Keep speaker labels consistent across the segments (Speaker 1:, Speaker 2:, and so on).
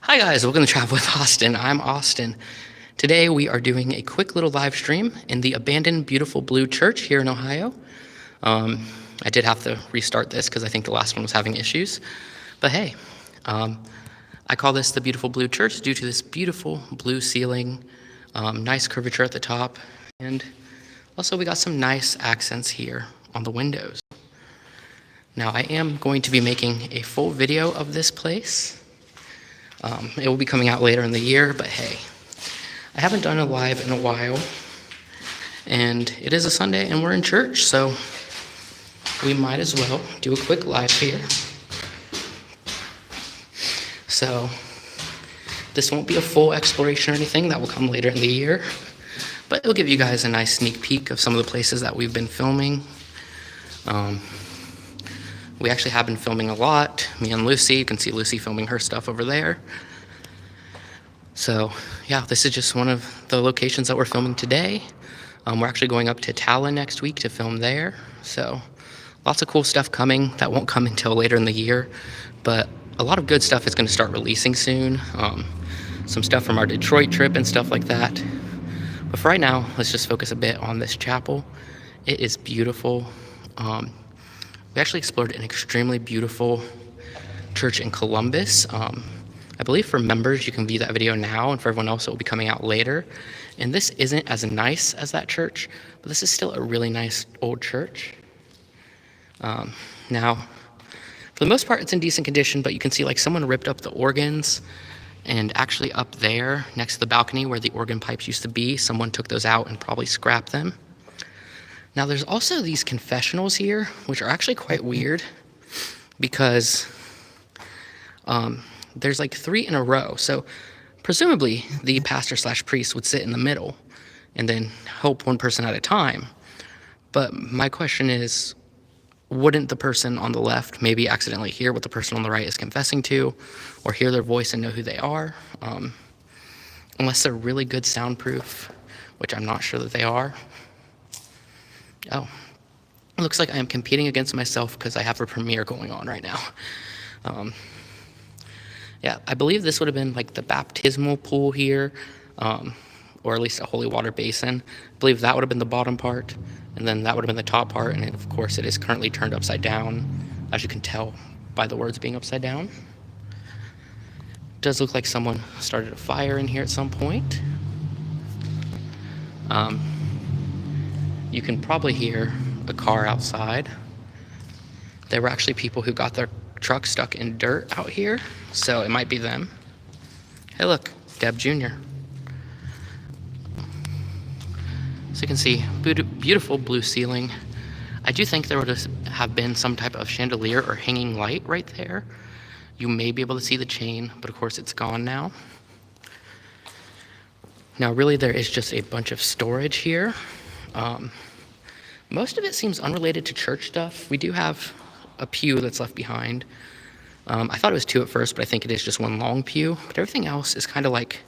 Speaker 1: Hi guys, welcome to Travel with Austin. I'm Austin. Today we are doing a quick little live stream in the abandoned beautiful blue church here in Ohio. I did have to restart this because I think the last one was having issues. But hey, I call this the beautiful blue church due to this beautiful blue ceiling, nice curvature at the top, and also we got some nice accents here on the windows. Now I am going to be making a full video of this place. It will be coming out later in the year, but hey, I haven't done a live in a while, and it is a Sunday and we're in church, so we might as well do a quick live here. So this won't be a full exploration or anything, that will come later in the year, but it'll give you guys a nice sneak peek of some of the places that we've been filming. We actually have been filming a lot, me and Lucy. You can see Lucy filming her stuff over there. So yeah, this is just one of the locations that we're filming today. We're actually going up to Talon next week to film there. So lots of cool stuff coming that won't come until later in the year, but a lot of good stuff is going to start releasing soon. Some stuff from our Detroit trip and stuff like that. But for right now, let's just focus a bit on this chapel. It is beautiful. We actually explored an extremely beautiful church in Columbus. I believe for members, you can view that video now, and for everyone else, it will be coming out later. And this isn't as nice as that church, but this is still a really nice old church. Now, for the most part, it's in decent condition, but you can see like someone ripped up the organs, and actually up there next to the balcony where the organ pipes used to be, someone took those out and probably scrapped them. Now there's also these confessionals here, which are actually quite weird because there's like 3 in a row. So presumably the pastor / priest would sit in the middle and then help one person at a time. But my question is, wouldn't the person on the left maybe accidentally hear what the person on the right is confessing to, or hear their voice and know who they are? Unless they're really good soundproof, which I'm not sure that they are. Oh, it looks like I am competing against myself because I have a premiere going on right now. Yeah, I believe this would have been like the baptismal pool here, or at least a holy water basin. I believe that would have been the bottom part, and then that would have been the top part, and of course it is currently turned upside down, as you can tell by the words being upside down. It does look like someone started a fire in here at some point. You can probably hear a car outside. There were actually people who got their truck stuck in dirt out here, so it might be them. Hey look, Deb Jr. So you can see, beautiful blue ceiling. I do think there would have been some type of chandelier or hanging light right there. You may be able to see the chain, but of course it's gone now. Now really there is just a bunch of storage here. Most of it seems unrelated to church stuff. We do have a pew that's left behind. I thought it was 2 at first, but I think it is just 1 long pew. But everything else is kind of like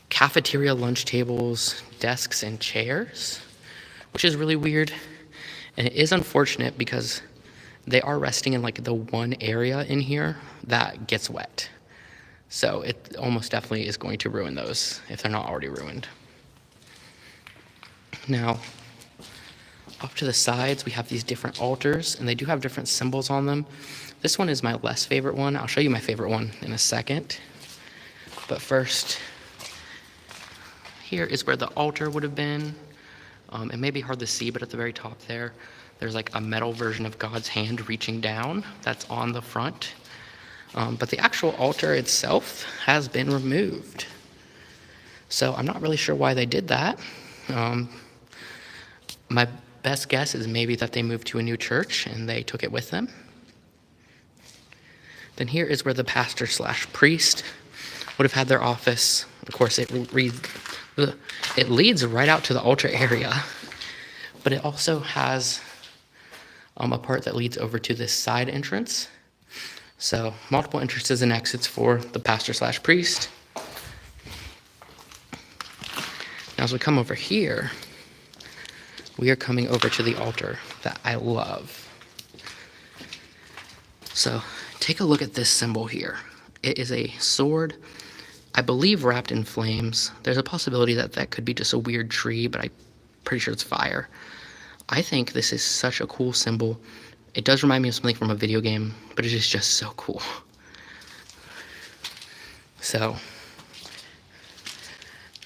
Speaker 1: cafeteria lunch tables, desks, and chairs, which is really weird. And it is unfortunate because they are resting in like the one area in here that gets wet. So it almost definitely is going to ruin those if they're not already ruined. Now, off to the sides, we have these different altars, and they do have different symbols on them. This one is my less favorite one. I'll show you my favorite one in a second. But first, here is where the altar would have been. It may be hard to see, but at the very top there, there's like a metal version of God's hand reaching down that's on the front. But the actual altar itself has been removed. So I'm not really sure why they did that. My best guess is maybe that they moved to a new church and they took it with them. Then here is where the pastor / priest would have had their office. Of course, it leads right out to the altar area, but it also has a part that leads over to this side entrance. So multiple entrances and exits for the pastor / priest. Now as we come over here, we are coming over to the altar that I love. So take a look at this symbol here. It is a sword, I believe wrapped in flames. There's a possibility that that could be just a weird tree, but I'm pretty sure it's fire. I think this is such a cool symbol. It does remind me of something from a video game, but it is just so cool. So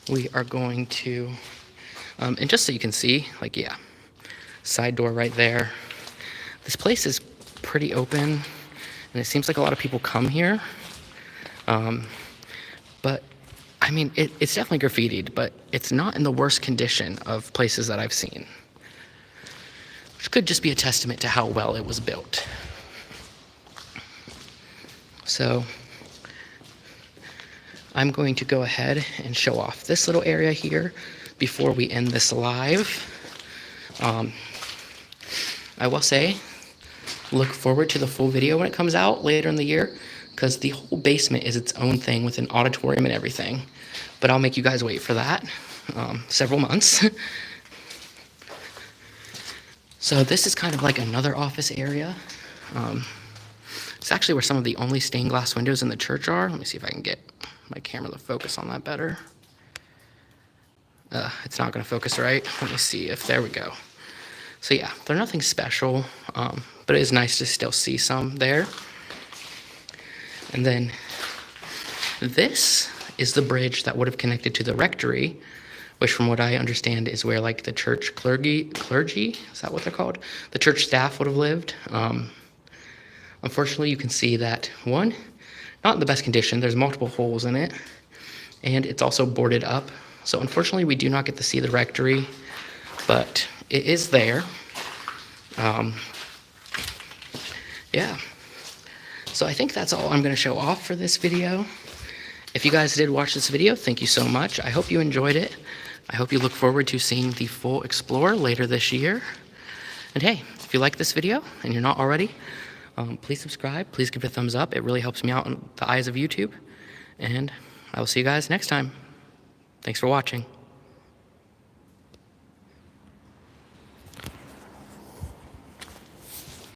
Speaker 1: we are going to, and just so you can see, like, yeah, side door right there. This place is pretty open, and it seems like a lot of people come here. But I mean, it's definitely graffitied, but it's not in the worst condition of places that I've seen, which could just be a testament to how well it was built. So I'm going to go ahead and show off this little area here before we end this live. I will say, look forward to the full video when it comes out later in the year, because the whole basement is its own thing with an auditorium and everything. But I'll make you guys wait for that several months. So this is kind of like another office area. It's actually where some of the only stained glass windows in the church are. Let me see if I can get my camera to focus on that better. It's not going to focus right. Let me see if, there we go. So yeah, they're nothing special, but it is nice to still see some there. And then this is the bridge that would have connected to the rectory, which from what I understand is where like the church clergy, is that what they're called? The church staff would have lived. Unfortunately, you can see that one, not in the best condition. There's multiple holes in it, and it's also boarded up. So unfortunately, we do not get to see the rectory, but it is there. Yeah. So I think that's all I'm going to show off for this video. If you guys did watch this video, thank you so much. I hope you enjoyed it. I hope you look forward to seeing the full explore later this year. And hey, if you like this video and you're not already, please subscribe. Please give it a thumbs up. It really helps me out in the eyes of YouTube. And I will see you guys next time. Thanks for watching.